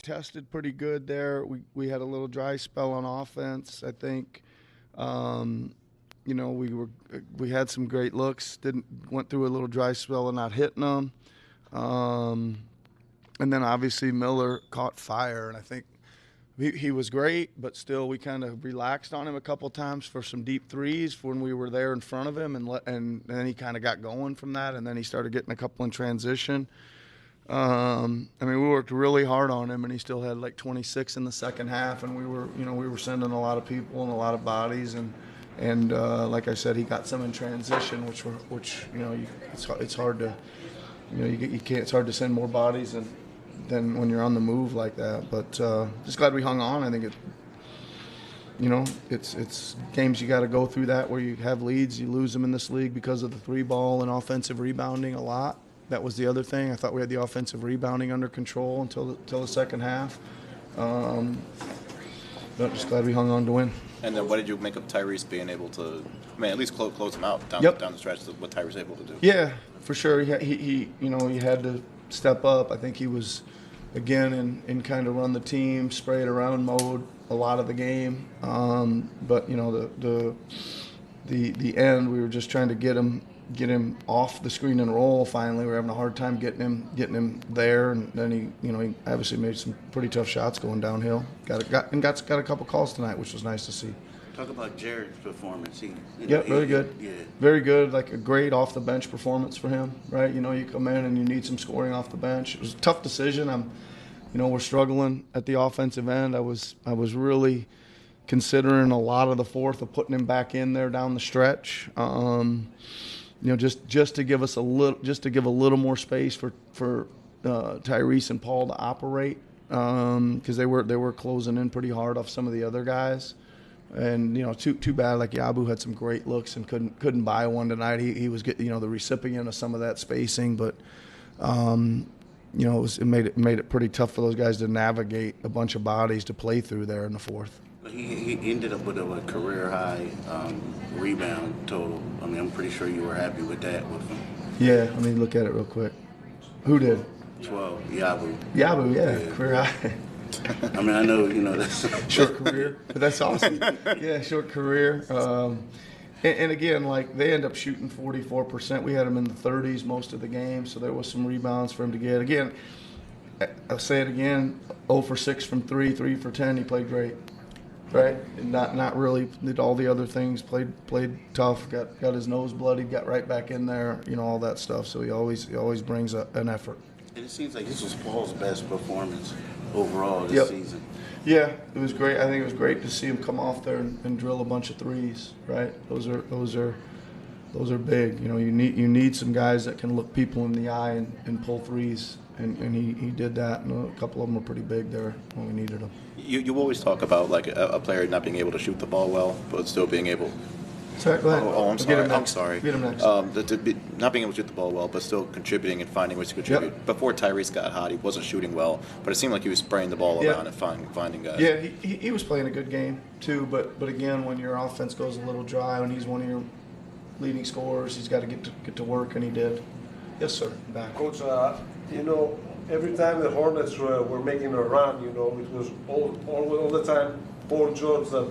tested pretty good there. We had a little dry spell on offense. I think, we had some great looks. Went through a little dry spell of not hitting them, and then obviously Miller caught fire, and I think he was great, but still we kind of relaxed on him a couple times for some deep threes when we were there in front of him, and then he kind of got going from that, and then he started getting a couple in transition. We worked really hard on him, and he still had like 26 in the second half, and we were sending a lot of people and a lot of bodies, and like I said, he got some in transition, which it's hard to, it's hard to send more bodies than when you're on the move like that. But just glad we hung on. I think it's games you got to go through that where you have leads, you lose them in this league because of the three ball and offensive rebounding a lot. That was the other thing. I thought we had the offensive rebounding under control until the second half. But just glad we hung on to win. And then what did you make of Tyrese being able to, at least close him out down the stretch? What Tyrese was able to do? Yeah, for sure. He had to step up. I think he was, again, in kind of run the team, spray it around mode a lot of the game. But the end, we were just trying to get him off the screen and roll. Finally, we were having a hard time getting him there, and then he obviously made some pretty tough shots going downhill. Got a couple calls tonight, which was nice to see. Talk about Jared's performance. Very good. Yeah, very good. Like a great off the bench performance for him, right? You come in and you need some scoring off the bench. It was a tough decision. We're struggling at the offensive end. I was really considering a lot of the fourth of putting him back in there down the stretch. Just to give us a little more space for Tyrese and Paul to operate, because they were closing in pretty hard off some of the other guys, and too bad. Like Yabu had some great looks and couldn't buy one tonight. He was getting the recipient of some of that spacing, but it made it pretty tough for those guys to navigate a bunch of bodies to play through there in the fourth. He ended up with a career-high rebound total. I'm pretty sure you were happy with that with him. Yeah, look at it real quick. Who did? 12, Yabu. Yabu, yeah, career high. I know, that's... Short career, but that's awesome. Yeah, short career. And again, like, they end up shooting 44%. We had him in the 30s most of the game, so there was some rebounds for him to get. Again, I'll say it again, 0 for 6 from 3, 3 for 10. He played great. Right, and not really did all the other things. Played tough. Got his nose bloodied. Got right back in there. All that stuff. So he always brings an effort. And it seems like this was Paul's best performance overall this season. Yeah, it was great. I think it was great to see him come off there and drill a bunch of threes. Right, those are big. You need some guys that can look people in the eye and pull threes. And he did that, and a couple of them were pretty big there when we needed them. You always talk about like a player not being able to shoot the ball well, but still being able. Sorry, go ahead. I'm sorry. I'm sorry. Get him next. Not being able to shoot the ball well, but still contributing and finding ways to contribute. Yep. Before Tyrese got hot, he wasn't shooting well, but it seemed like he was spraying the ball around and finding guys. Yeah, he was playing a good game too, but again, when your offense goes a little dry, when he's one of your leading scorers, he's got to get to work, and he did. Yes, sir. Back. Coach, every time the Hornets were making a run, it was all the time Paul George that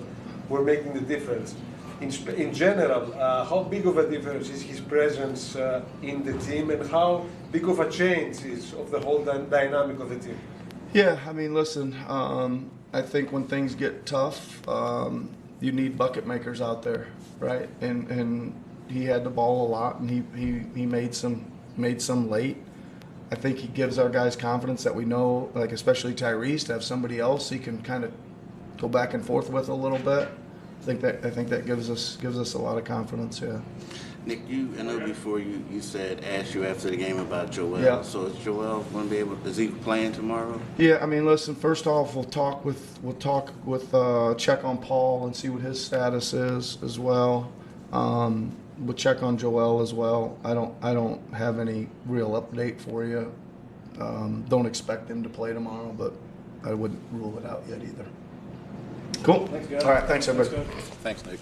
were making the difference. In general, how big of a difference is his presence in the team, and how big of a change is of the whole dynamic of the team? Yeah, listen, I think when things get tough, you need bucket makers out there, right? And he had the ball a lot, and he made some late. I think he gives our guys confidence that we know, like especially Tyrese, to have somebody else he can kind of go back and forth with a little bit. I think that gives us a lot of confidence. Yeah. Nick, I know before you asked you after the game about Joel. Yeah. So is Joel going to be able? Is he playing tomorrow? Yeah. Listen. First off, we'll talk with check on Paul and see what his status is as well. We'll check on Joel as well. I don't have any real update for you. Don't expect him to play tomorrow, but I wouldn't rule it out yet either. Cool. Thanks, guys. All right. Thanks, everybody. Thanks, Nick.